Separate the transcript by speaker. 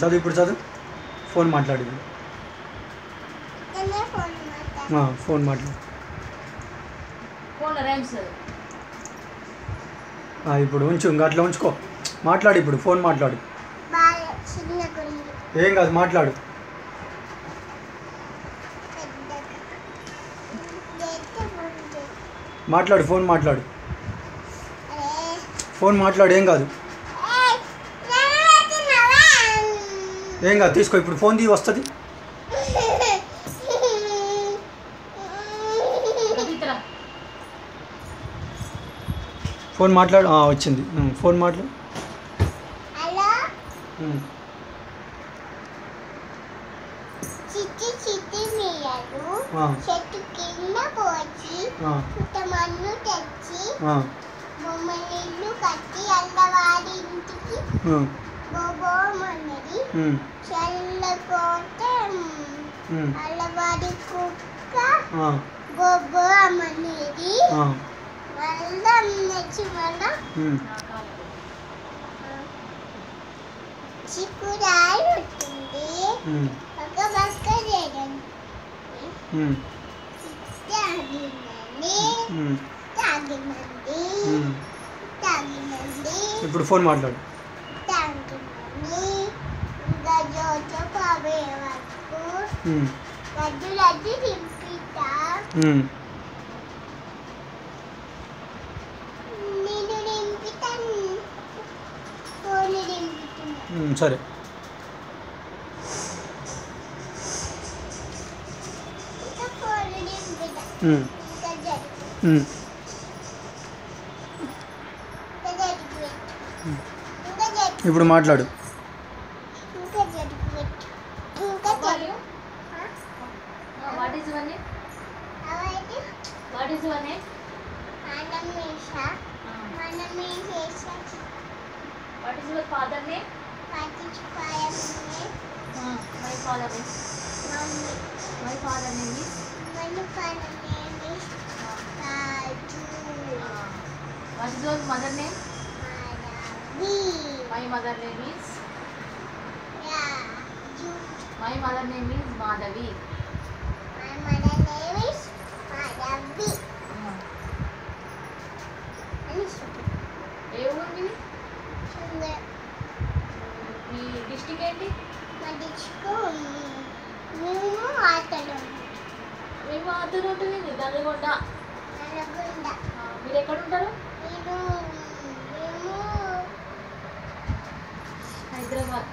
Speaker 1: చదువు ఇప్పుడు చదువు. ఫోన్ మాట్లాడు. ఫోన్ మాట్లాడు. ఇప్పుడు ఉంచు, ఇంకా అట్లా ఉంచుకో. మాట్లాడు ఇప్పుడు, ఫోన్ మాట్లాడు. ఏం కాదు, మాట్లాడు. మాట్లాడు, ఫోన్ మాట్లాడు. ఫోన్ మాట్లాడు, ఏం కాదు. ఏం కాదు, తీసుకో. ఇప్పుడు ఫోన్ తీ, వస్తుంది. ఫోన్ మాట్లాడు. వచ్చింది. ఫోన్ మాట్లాడు.
Speaker 2: చెట్టు కింద పోచి పుట్టమన్ను తెచ్చి బొమ్మలిల్లు కట్టి అల్లవాడి ఇంటికి బొబోమన్నది. చల్లకోట అల్లవాడి కుక్క బొబ్బో అమ్మనేది. మళ్ళా నచ్చి మళ్ళా చిక్కురాయి ఉంటుంది. ఒక బక్క చేయడండి
Speaker 1: ఇప్పుడు ఫోన్ మాట్లాడు. సరే. ఇప్పుడు మాట్లాడు.
Speaker 3: What is your father name? My father name. My father name is. What is your mother name? My mother name is. My mother name is Madhavi. ఏ ఊరు మీది? మీ డిస్ట్రిక్ట్ ఏంటి? మేము ఆతూరు ఉంటుంది. నల్గొండ. మీరు ఎక్కడ ఉంటారు? హైదరాబాద్.